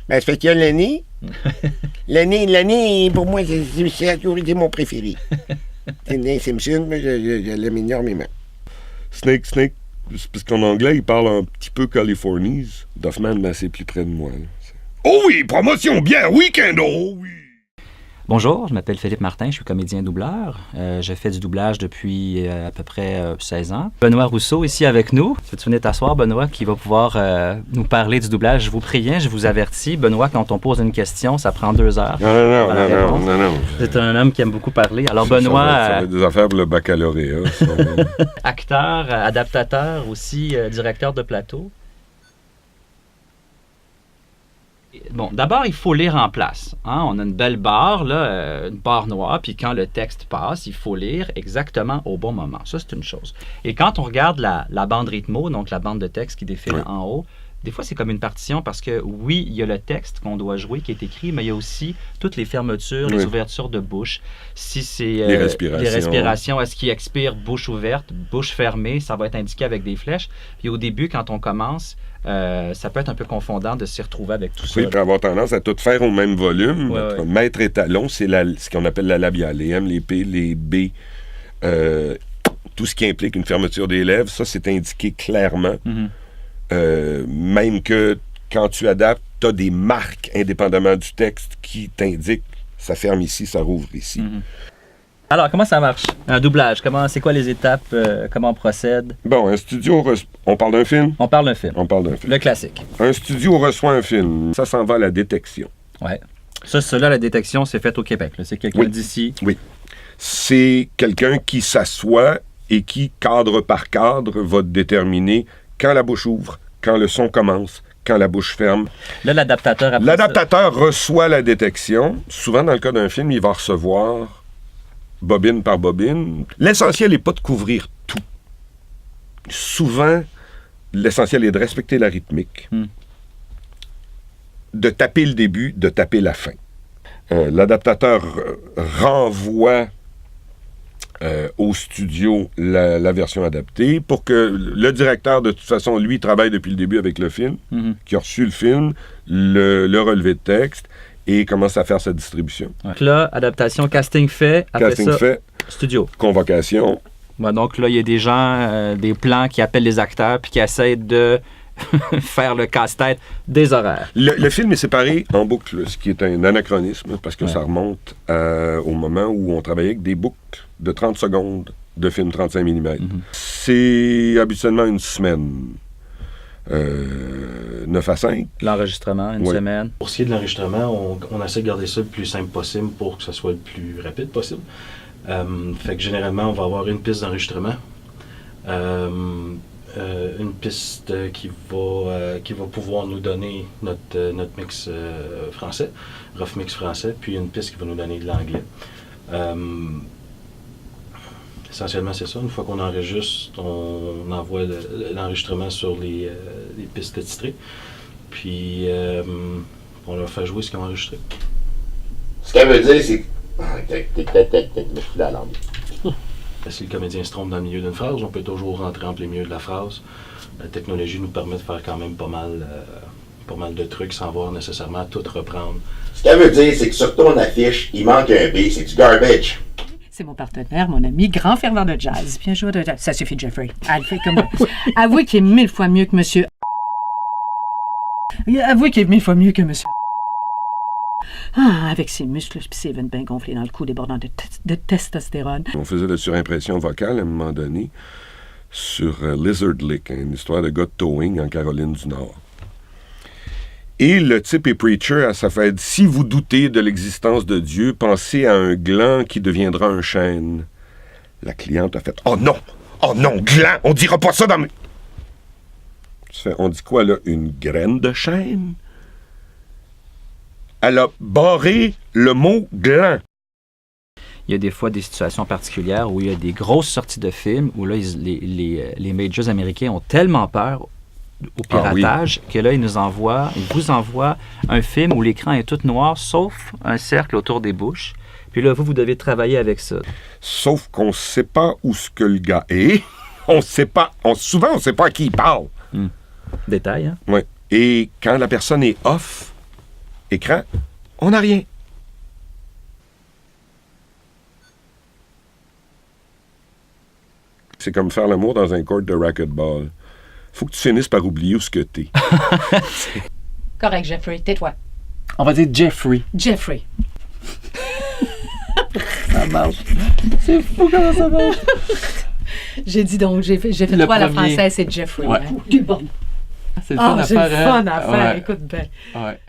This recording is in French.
Ben, ça fait qu'il y a Lenny. Lenny, pour moi, c'est mon préféré. C'est les Simpsons, mais je l'aime énormément. Snake. C'est parce qu'en anglais, il parle un petit peu Californise. Duffman, ben, c'est plus près de moi. Là. Oh oui, promotion bière week-end, oh oui! Bonjour, je m'appelle Philippe Martin, je suis comédien doubleur. Je fais du doublage depuis à peu près 16 ans. Benoît Rousseau ici avec nous. Tu venir t'asseoir, Benoît, qui va pouvoir nous parler du doublage. Je vous préviens, je vous avertis. Benoît, quand on pose une question, ça prend 2 heures. Non. C'est un homme qui aime beaucoup parler. Alors Benoît... Ça va être des affaires pour le baccalauréat. Acteur, adaptateur, aussi directeur de plateau. Bon, d'abord, il faut lire en place. Hein? On a une belle barre, là, une barre noire, puis quand le texte passe, il faut lire exactement au bon moment. Ça, c'est une chose. Et quand on regarde la bande rythmo, donc la bande de texte qui défile en haut, des fois, c'est comme une partition parce que, oui, il y a le texte qu'on doit jouer qui est écrit, mais il y a aussi toutes les fermetures, les ouvertures de bouche. Si c'est les respirations, est-ce qu'il expire bouche ouverte, bouche fermée, ça va être indiqué avec des flèches. Puis au début, quand on commence, ça peut être un peu confondant de s'y retrouver avec tout ça. Oui, puis avoir tendance à tout faire au même volume. Notre maître étalon, c'est ce qu'on appelle la labiale. Les M, les P, les B, tout ce qui implique une fermeture des lèvres, ça, c'est indiqué clairement. Même que quand tu adaptes, tu as des marques indépendamment du texte qui t'indiquent ça ferme ici, ça rouvre ici. Alors, comment ça marche? Un doublage, c'est quoi les étapes? Comment on procède? Bon, un studio... On parle d'un film? On parle d'un film. On parle d'un film. Le classique. Un studio reçoit un film. Ça s'en va à la détection. Ouais. Ça, la détection, c'est fait au Québec. Là. C'est quelqu'un d'ici. Oui. C'est quelqu'un qui s'assoit et qui, cadre par cadre, va déterminer quand la bouche ouvre, quand le son commence, quand la bouche ferme. Là, l'adaptateur... L'adaptateur reçoit la détection. Souvent, dans le cas d'un film, il va recevoir bobine par bobine. L'essentiel n'est pas de couvrir tout. Souvent, l'essentiel est de respecter la rythmique, de taper le début, de taper la fin. L'adaptateur renvoie au studio la version adaptée pour que le directeur, de toute façon, lui, travaille depuis le début avec le film, qui a reçu le film, le relevé de texte, et commence à faire sa distribution. Donc là, adaptation, casting fait. Après casting ça, fait. Studio. Convocation. Ouais, donc là, il y a des gens, des plans qui appellent les acteurs puis qui essaient de faire le casse-tête des horaires. Le film est séparé en boucles, ce qui est un anachronisme parce que ça remonte au moment où on travaillait avec des boucles de 30 secondes de film 35 mm. C'est habituellement une semaine. 9 à 5. L'enregistrement, une semaine. Pour ce qui est de l'enregistrement, on essaie de garder ça le plus simple possible pour que ça soit le plus rapide possible. Fait que généralement, on va avoir une piste d'enregistrement. Une piste qui va pouvoir nous donner notre mix français, rough mix français, puis une piste qui va nous donner de l'anglais. Essentiellement, c'est ça. Une fois qu'on enregistre, on envoie l'enregistrement sur les pistes titrées. Puis, on leur fait jouer ce qu'ils ont enregistré. Ce qu'elle veut dire, c'est... Je suis la langue. Si le comédien se trompe dans le milieu d'une phrase, on peut toujours rentrer en plein milieu de la phrase. La technologie nous permet de faire quand même pas mal de trucs sans avoir nécessairement tout reprendre. Ce qu'elle veut dire, c'est que sur ton affiche, il manque un B, c'est du garbage. C'est mon partenaire, mon ami, grand fervent de jazz. Bien joué de jazz. Ça suffit, Jeffrey. Elle fait comme... Avouez qu'il est 1000 fois mieux que monsieur... Avouez qu'il est 1000 fois mieux que monsieur... avec ses muscles et ses veines bien gonflées dans le cou débordant de testostérone. On faisait de surimpression vocale à un moment donné sur Lizard Lick, une histoire de gars de towing en Caroline du Nord. Et le type est preacher à sa fête. Si vous doutez de l'existence de Dieu, pensez à un gland qui deviendra un chêne. La cliente a fait « Oh non, gland, on dira pas ça dans mes... » On dit quoi là? Une graine de chêne? Elle a barré le mot gland. Il y a des fois des situations particulières où il y a des grosses sorties de films où là, les majors américains ont tellement peur au piratage que là, ils vous envoient un film où l'écran est tout noir, sauf un cercle autour des bouches. Puis là, vous devez travailler avec ça. Sauf qu'on ne sait pas où ce que le gars est. Souvent, on ne sait pas à qui il parle. Détail, hein? Oui. Et quand la personne est off, Écran, on n'a rien. C'est comme faire l'amour dans un court de racquetball. Faut que tu finisses par oublier où ce que t'es. Correct, Jeffrey, tais-toi. On va dire Jeffrey. Jeffrey. Ça marche. C'est fou comment ça marche. J'ai dit donc, j'ai fait Le toi la premier. française, c'est Jeffrey. Ouais. Hein? Du bon. C'est le fun à C'est faire. le fun à hein? faire, Ouais. écoute bien. Ouais.